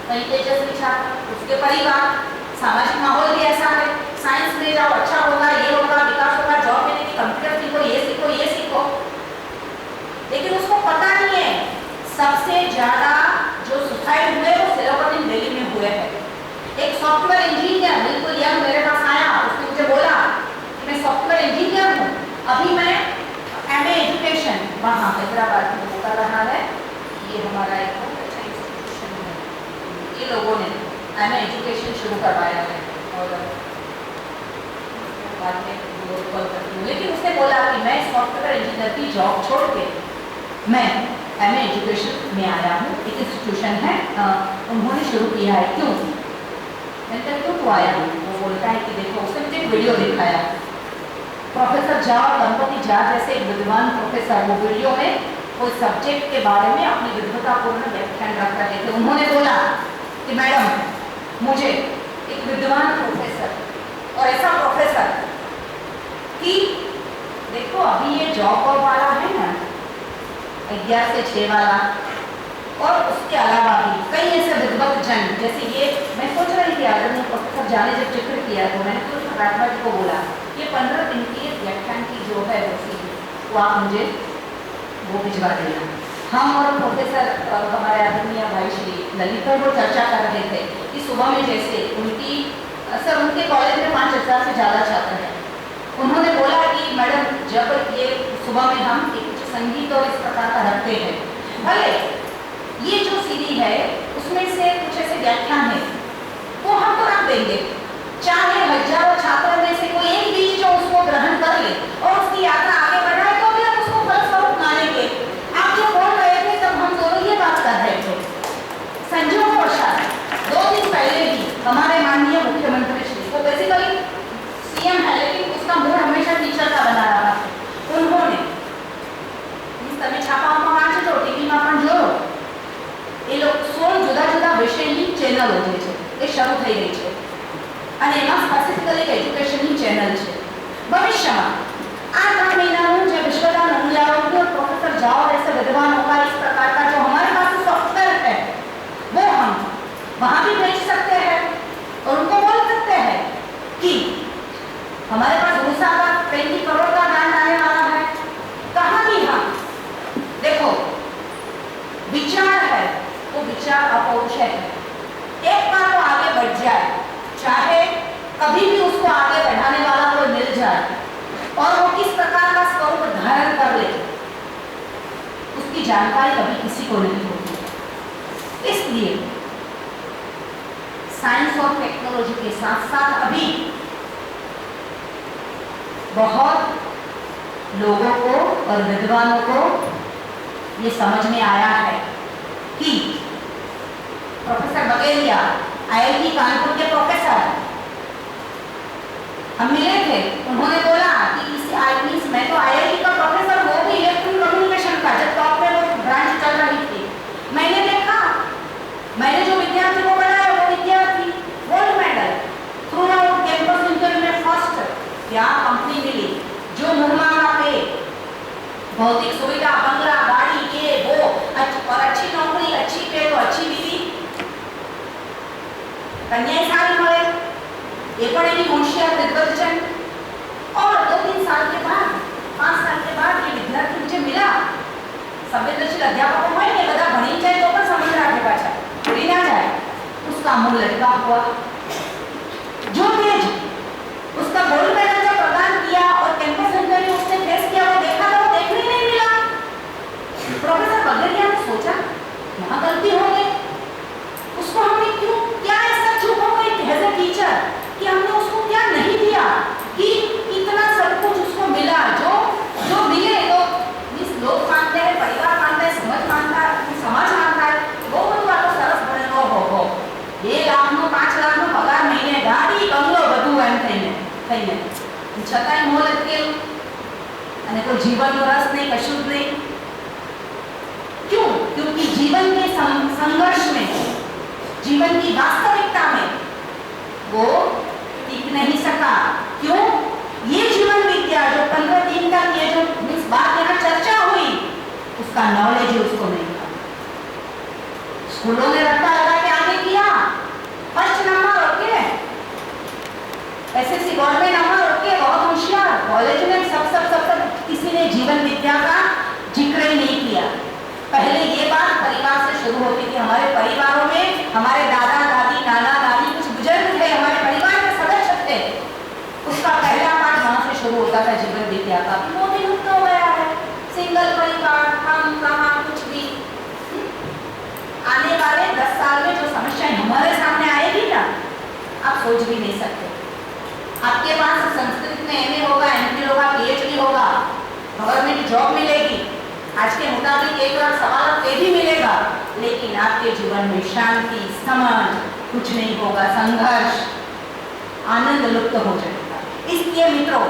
कई तेजस्वी छात्र, उसके परिवार, सामाजिक माहौल भी ऐसा है, साइंस में जाओ अच्छा होगा, ये होगा, विकास होगा, जॉब मिलेगी, कंप्यूटर सीखो, ये सीखो, ये सीखो, लेकिन उसको पता नहीं है सबसे ज्यादा जो सुसाइड हुए वो सिलिकॉन वैली में हुए हैं। एक सॉफ्टवेयर इंजीनियर बिल्कुल यंग मेरे पास आया, उसने मुझे बोला कि मैं सॉफ्टवेयर इंजीनियर हूँ, अभी मैं एमए एजुकेशन वहाँ हैदराबाद में वो कर रहा है, ये हमारा एक अच्छा इंस्टीट्यूशन है, ये लोगों ने एमए एजुकेशन शुरू करवाया है और बाद में कॉल करती हूँ, लेकिन उसने बोला कि मैं सॉफ्टवेयर इंजीनियर की जॉब छोड़ के मैं एमए एजुकेशन में आया हूँ, एक इंस्टीट्यूशन है उन्होंने शुरू किया है। क्यों? मैंने क्यों आया हूँ? वो बोलता है कि देखो, उसने मुझे एक वीडियो दिखाया, प्रोफेसर झा और दंपति झा जैसे एक विद्वान प्रोफेसर वो वीडियो में उस सब्जेक्ट के बारे में अपनी विद्वतापूर्ण व्याख्यान रख रहे थे। उन्होंने बोला कि मैडम मुझे एक विद्वान प्रोफेसर और ऐसा प्रोफेसर कि देखो अभी ये जॉब वाला है ना 11 से 6 वाला, और उसके अलावा भी कई ऐसे विद्वत जन, जैसे ये मैं सोच रही थी आदरणीय प्रोफेसर जाने जब जिक्र किया तो मैंने तो राजभा जी को बोला ये 15 दिन की व्याख्यान की जो है वो आप मुझे वो भिजवा देना। हम और प्रोफेसर हमारे आदरणीय भाई श्री ललित पर वो चर्चा कर रहे थे कि सुबह में जैसे उनकी सर उनके कॉलेज में 5000 से ज़्यादा छात्र हैं, उन्होंने बोला कि मैडम जब ये सुबह में हम एक संगीत और इस प्रकार का रखते हैं, भले ये जो सीडी है उसमें से कुछ ऐसे व्याख्यान है वो हम तो रख देंगे, चाहे हजारों छात्रों में से कोई एक भी जो उसको ग्रहण कर ले और उसकी यात्रा आगे बढ़ाए तो भी हम उसको फलस्वरूप मानेंगे। आप जो बोल रहे थे तब हम दोनों ये बात कर रहे थे, संजोगवशात 2 दिन पहले ही हमारे माननीय मुख्यमंत्री श्री को बेसिकली सीएम है लेकिन उसका मूड हमेशा टीचर का बना रहा, उन्होंने તમે છાપામાં વાંચો છો ટીવીમાં પણ જોયો એ લોકો 16 જુદા જુદા વિષયની ચેનલો જે છે એ શરૂ થઈ રહી છે અને એમાં સ્પેસિફિકલી એજ્યુકેશનની ચેનલ છે। ભવિષ્યમાં આ 3 મહિનાનું જે વિશ્વદાન અમૂલ્યાવતી और प्रोफेसर जाओ ऐसे विद्वानों का इस प्रकार का जो हमारे पास सॉफ्टवेयर है वो हम वहाँ भी भेज सकते हैं और उनको बोल सकते हैं कि हमारे पास रूसा का 35 करोड़ का ग्रांट आने वाला है, कहाँ भी हम देखो विचार है वो विचार अपौरुषेय है, एक बार वो आगे बढ़ जाए चाहे कभी भी उसको आगे बढ़ाने वाला कोई मिल जाए और वो किस प्रकार का स्वरूप धारण कर ले उसकी जानकारी कभी किसी को नहीं होती। इसलिए साइंस और टेक्नोलॉजी के साथ साथ अभी बहुत लोगों को और विद्वानों को ये समझ में आया है कि प्रोफेसर बगेलिया आईआईटी कानपुर के प्रोफेसर हम मिले थे, उन्होंने बोला कि इस आईआईटी मैं तो आईआईटी का प्रोफेसर वो भी इलेक्ट्रॉनिक कम्युनिकेशन का, जब टॉप पे वो ब्रांच चल रही थी मैंने देखा, मैंने जो विद्यार्थी को बनाया वो विद्यार्थी gold medal through out campus interview में फर्स्ट, क्या कंपनी जो मुहमांगा पे भौतिक सुविधा, बंगला, गाड़ी, ये वो और अच्छी नौकरी, अच्छी पे तो अच्छी बीवी, कन्या सारी મળે ये પણ એની હોશિયાર निर्बलजन। और 2-3 साल के बाद 5 साल के बाद ये विद्यार्थी मुझे मिला। संवेदनशील अध्यापकों હોય ને બધા ભણી જાય તો પણ સમજ રાખે પાછા, ભૂલી ना जाए। उसका मुंह लटका हुआ, जो तेज उसका गोल्ड मेडल जब प्रदान किया और कैंपस इंटरव्यू उसने फेस किया, वो देखा तो वो देखने नहीं मिला। प्रोफेसर बगलिया ने सोचा यहाँ गलती हो गई, उसको हमने क्यों, क्या ऐसा चूक हो गई एज ए टीचर कि हमने उसको क्या नहीं दिया कि इतना सब कुछ उसको मिला। जो जो मिले तो इस लोग मानते हैं, परिवार मानता है, समाज मानता है, वो બધું આ તો સરસ ભણેલો હો 2 લાખનો 5 લાખનો પગાર મહિને, ગાડી, બંગલો, બધું એમ થઈને છતાંય મોલ અટકેલું અને કોઈ જીવનનો રસ નહીં, કશું જ નહીં। क्यों? क्योंकि जीवन के संघर्ष में, जीवन की वास्तविकता में वो टिक नहीं सका। क्यों? ये जीवन विद्या जो 15 दिन तक ये जो इस बात यहाँ चर्चा हुई, उसका नॉलेज उसको नहीं था। स्कूलों में रट्टा लगा के आगे किया, first number okay, SSC government number okay, बहुत होशियार, कॉलेज में सब किसी ने जीवन विद्या का जिक्र ही नहीं किया। पहले ये बात परिवार से शुरू होती थी। हमारे परिवारों में हमारे दादा दादी, नाना नानी, कुछ बुजुर्ग थे, हमारे परिवार के सदस्य थे, उसका पहला पाठ वहां से शुरू होता था जीवन विद्या का। वो भी लुप्त हो गया है। सिंगल परिवार, हम कहाँ, कुछ भी। आने वाले 10 साल में जो समस्याएं हमारे सामने आएगी ना, आप सोच भी नहीं सकते। आपके पास संस्कृत में एमए होगा, एमफिल होगा, पीएचडी होगा, गवर्नमेंट जॉब मिलेगी, आज के मुताबिक 1 लाख सवा लाख पे भी मिलेगा, लेकिन आपके जीवन में शांति, समझ कुछ नहीं होगा, संघर्ष, आनंद लुप्त हो जाएगा। इसलिए मित्रों,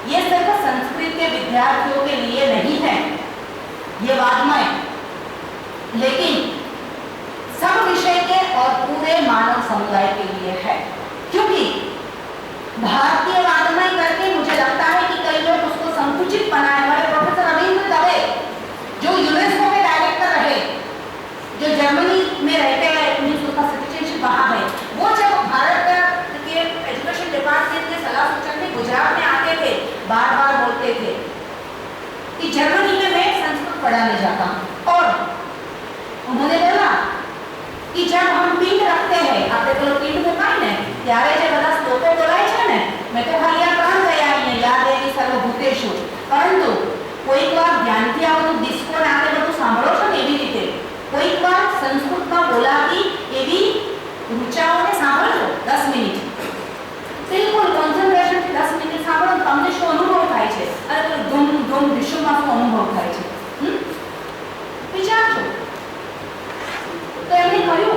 ये सिर्फ संस्कृत के विद्यार्थियों के लिए नहीं है ये वाग्मय, लेकिन सब विषय के और पूरे मानव समुदाय के लिए है। क्योंकि भारतीय वाग्मय करके मुझे लगता है कि कई लोग उसको संकुचित बनाए। हमारे प्रोफेसर रविंद्र दवे जो यूनेस्को के डायरेक्टर रहे, जो जर्मनी में रहते हैं, उसका सिटीजनशिप वहाँ है, वो जब भारत के एजुकेशन डिपार्टमेंट के सलाह सूचन में गुजरात में आते थे, बार बार बोलते थे कि जर्मनी में मैं संस्कृत पढ़ाने जाता हूँ। और उन्होंने बोला कि जब हम पिंड रखते हैं, आपने बोलो पिंड में पाई ने ત્યારે જે બધા શ્લોકો બોલાય છે ને, મેં તો ખાલી આ 3 ગયા અહીંયા, યાદેવી સર્વભૂતેષુ, પરંતુ કોઈક વાર ધ્યાનથી આ બધું ડિસ્કો ને આપણે બધું સાંભળો છો ને એવી રીતે કોઈક વાર સંસ્કૃતમાં બોલાતી એવી ઋચાઓને સાંભળજો 10 મિનિટ, બિલકુલ કોન્સન્ટ્રેશનથી 10 મિનિટ સાંભળો, તમને શું અનુભવ થાય છે, અને તો ધૂમ ધૂમ વિશ્વમાં શું અનુભવ થાય છે, વિચારજો। तो हमने કહ્યું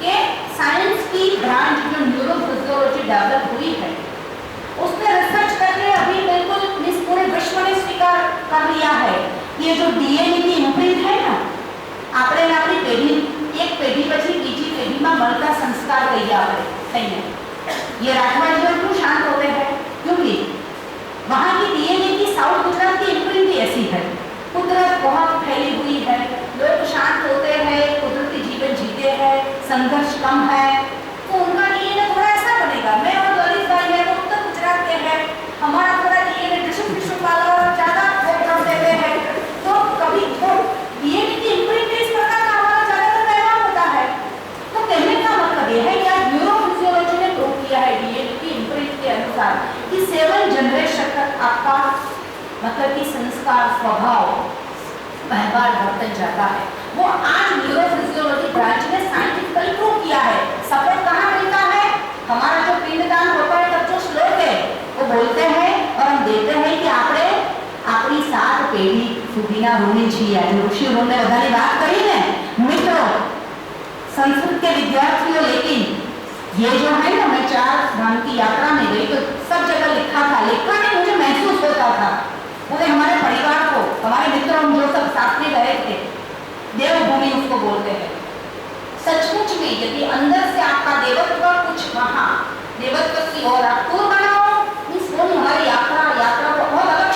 कि साइंस की ब्रांच जो न्यूरोफिजियोलॉजी डेवलप हुई है, उसने रिसर्च करके अभी बिल्कुल इस पूरे विश्व ने स्वीकार कर लिया है कि ये जो डीएनए की इम्प्रिंट है ना, આપણે આપણી પેઢી એક પેઢી પછી બીજી પેઢીમાં મળતા સંસ્કાર કહીએ આપણે થઈને। ये राठवा जीवन क्यों शांत होते हैं? क्योंकि वहाँ की डीएनए की साउथ गुजरात की इम्प्रिंट ही ऐसी है। कुदरत बहुत फैली हुई है, लोग शांत होते हैं, कुदरती जीवन जीते हैं, संघर्ष कम है, तो उनका डीएनए थोड़ा ऐसा बनेगा। मैं और ललित भाई है तो उत्तर गुजरात के हैं, हमारा थोड़ा डीएनए डिस्ट्रिक्ट वाला ज्यादा प्रोग्राम देते हैं, तो कभी तो डीएनए की इम्प्रिंट इस प्रकार का हमारा ज्यादातर व्यवहार होता है। तो कहने का मतलब यह है कि आज न्यूरोफिजियोलॉजी ने प्रूव किया है डीएनए की इम्प्रिंट के अनुसार कि 7 जनरेशन तक आपका मतलब कि संस्कार, स्वभाव, व्यवहार बदल जाता है। वो आज न्यूरोफिजियोलॉजी ब्रांच ने साइंटिफिकली प्रूव किया है। सपोर्ट कहाँ मिलता है? हमारा जो पिंडदान होता है तब जो श्लोक है वो बोलते हैं और हम देते हैं कि આપણે આપણી 7 પેઢી સુધીના ઋણી છીએ। આજે ઋષિ ઋણને બધાની વાત કરી ને મિત્રો, संस्कृत के विद्यार्थियों, लेकिन ये जो है ना, मैं 4 धाम की यात्रा में गई तो सब जगह लिखा था, लिखा नहीं मुझे महसूस होता था। पूरे हमारे परिवार को, हमारे मित्रों जो सब साथ में गए थे, देवभूमि उसको बोलते हैं। सचमुच में यदि अंदर से आपका देवत्व कुछ वहाँ देवत्व की ओर आप टूर बनाओ, इस वो हमारी यात्रा को बहुत अलग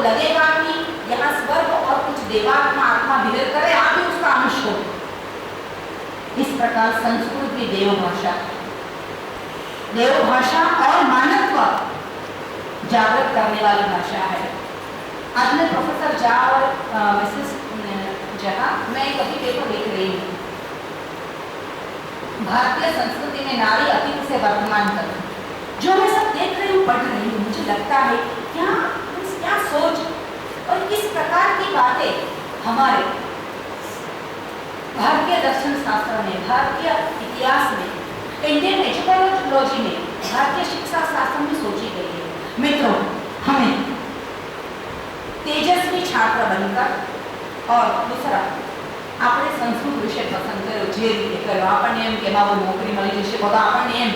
लगेगा कि यहाँ स्वर्ग और कुछ देवात्मा आत्मा विहर करे, आप ही उसका अंश हो। इस प्रकार संस्कृत भी देवभाषा है। देवभाषा और मानवत्व जागृत करने वाली भाषा है। आज मैं प्रोफेसर झा और मिसेस झा, मैं एक अभी पेपर लिख रही हूँ, भारतीय संस्कृति में नारी अतीत से वर्तमान तक। जो मैं सब देख रही हूँ, पढ़ रही हूँ, मुझे लगता है क्या सोच और किस प्रकार की बातें हमारे भारतीय दर्शन शास्त्र में, भारतीय इतिहास में, इंडियन एजुकेशनोलॉजी में, भारतीय शिक्षा शास्त्र में सोची गई है। मित्रों, हमें तेजस्वी छात्र बनकर, और दूसरा આપણે સંસ્કૃત વિષય પસંદ કર્યો, જે રીતે કર્યો, આપણને એમ કે બાબુ નોકરી મળી જશે, બધા આપણને એમ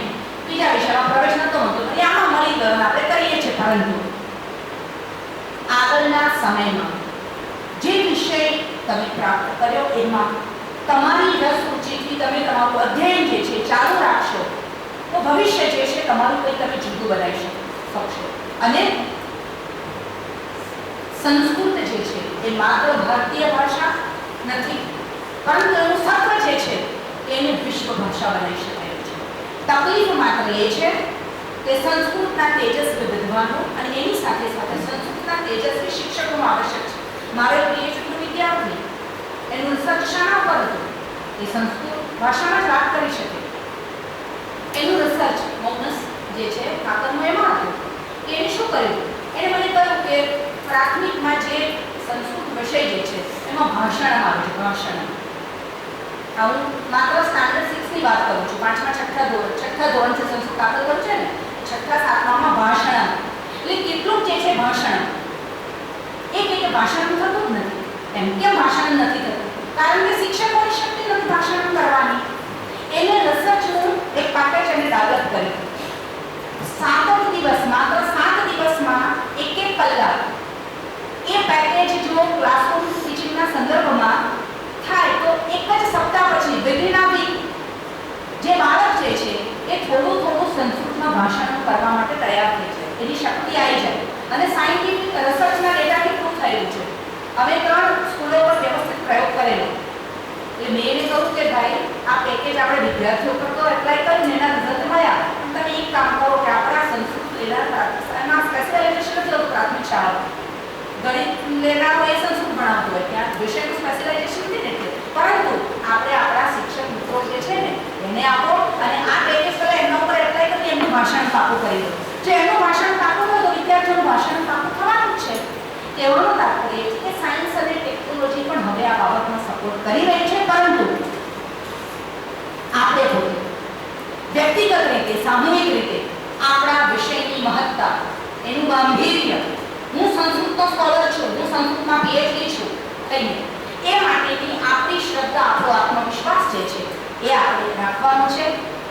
બીજા વિષયમાં પ્રવેશ નતો મળતો, એટલે આમાં મળી ગયો, આપણે કરીએ છીએ। પરંતુ આગળના સમયમાં જે વિષય તમે પ્રાપ્ત કર્યો એમાં તમારી રસ રુચિથી તમે તમારું અધ્યયન જે છે ચાલુ રાખશો, તો ભવિષ્ય જે છે તમારું કંઈ તમે જુદું બનાવી શકશો। અને સંસ્કૃત જે છે એ માત્ર ભારતીય ભાષા નથી, પરંતુ એનું સત્વ જે છે એને વિશ્વ ભાષા બનાવી શકાય છે। તકલીફ માત્ર એ છે કે સંસ્કૃતના તેજસ્વી વિદ્વાનો અને એની સાથે સાથે સંસ્કૃતના તેજસ્વી શિક્ષકોનું આવશ્યક છે। મારે પીએચડીનું વિદ્યાર્થી એનું રિસર્ચ શાના પર હતું, એ સંસ્કૃત ભાષામાં જ વાત કરી શકે। એનું રિસર્ચ મોગનસ જે છે કાકરનું એમાં હતું કે એને શું કર્યું, એને મને કહ્યું કે પ્રાથમિકમાં જે સંસ્કૃત વિષય જે છે એમાં ભાષણ આવે છે, ભાષણ। હું માત્ર સ્ટાન્ડર્ડ 6 ની વાત કરું છું, 5મા 6થા ધોરણથી સંસ્કૃત દાખલ કરું છે ને, 6થા 7મામાં ભાષણ આવે। એટલે કેટલું જે છે ભાષણ, એ કે ભાષણ થતું જ નથી। એમ કેમ ભાષણ નથી થતું? કારણ કે શિક્ષકોની શક્તિ નથી ભાષણ કરવાની। એને રિસર્ચનું એક પેકેજ એને ડેવલપ કર્યું। 7 દિવસ, માત્ર 7 દિવસમાં 1 કલાક એ પેકેજ જો ક્લાસરૂમ ટીચિંગના સંદર્ભમાં થાય તો એક જ સપ્તાહ પછી વિધિન અ વીક જે બાળક જે છે એ થોડું થોડું સંસ્કૃતમાં ભાષણ કરવા માટે તૈયાર થઈ જાય, એની શક્તિ આવી જાય। અને સાયન્ટિફિક રિસર્ચના ડેટાથી પ્રૂવ થયેલું છે। અમે 3 સ્કૂલો પર વ્યવસ્થિત પ્રયોગ કરેલો, એટલે મેં એને કહ્યું કે ભાઈ આ પેકેજ આપણે વિદ્યાર્થીઓ પર તો એપ્લાય કરીને એના રિઝલ્ટ મળ્યા, પણ તમે એક કામ કરો કે આપણા સંસ્કૃત લેનાર એમાં સ્પેશિયલાઇઝેશન નથી હોતું પ્રાથમિક શાળામાં, ગણિત લેનારો એ સંસ્કૃત ભણાવતો હોય, ત્યાં વિષયનું સ્પેશિયલાઇઝેશન નથી ને, પરંતુ આપણે આપણા શિક્ષક મિત્રો જે છે ને એને આપો અને આ પેકેજ પહેલા એમના ઉપર એપ્લાય કરી એમનું ભાષણ પાકું કરી દો। જો એમનું ભાષણ પાકું હોય તો વિદ્યાર્થીઓનું ભાષણ પાકું થવાનું જ છે। તેઓનો તાત્પર્ય છે કે સાયન્સ અને ટેકનોલોજી પણ હવે આ બાબતમાં સપોર્ટ કરી રહી છે, પરંતુ આપણે પોતે વ્યક્તિગત રીતે, સામૂહિક રીતે આપણા વિષયની મહત્તા, એનું ગાંભીર્ય, હું સંસ્કૃતનો સ્કોલર છું, હું સંસ્કૃતમાં પીએચડી છું કહીને એ માટેની આપણી શ્રદ્ધા, આપણો આત્મવિશ્વાસ જે છે એ આપણે રાખવાનો છે।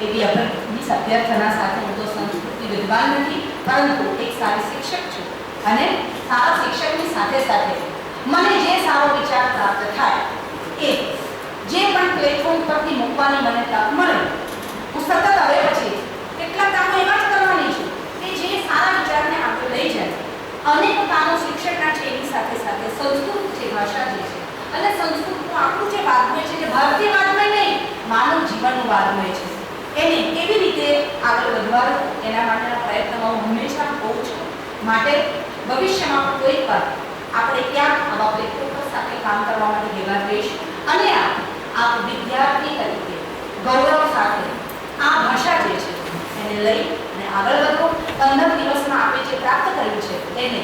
એવી અભ્યર્થની અભ્યર્થના સાથે હું તો સંસ્કૃતિ વિદ્વાન નથી, પરંતુ એક સારી શિક્ષક છું, અને સારા શિક્ષકની સાથે સાથે મને જે સારો વિચાર પ્રાપ્ત થાય એ જે પણ પ્લેટફોર્મ પરથી મૂકવાની મને તક મળે, હું સતત હવે પછી કેટલા કામો એવા જ કરવાની છું કે જે સારા વિચારને આગળ લઈ જાય। અનેક કામો શિક્ષકના છે, એની સાથે સાથે સંસ્કૃત જે ભાષા જે છે અને સંસ્કૃતનું આપણું જે વાગ્મય છે, જે ભારતીય વાગ્મય નહીં, માનવ જીવનનું વાગ્મય છે, એને કેવી રીતે આગળ વધવાનું એના માટેના પ્રયત્નમાં હું હંમેશા હોઉં છું। માટે ભવિષ્યમાં પણ કોઈક વાર આપણે ક્યાંક આવા પ્લેટફોર્મ સાથે કામ કરવા માટે ભેગા થઈશું, અને આપ વિદ્યાર્થી તરીકે ગૌરવ સાથે આ ભાષા જે છે એને લઈ અને આગળ વધો। 15 દિવસમાં આપણે જે પ્રાપ્ત કર્યું છે એને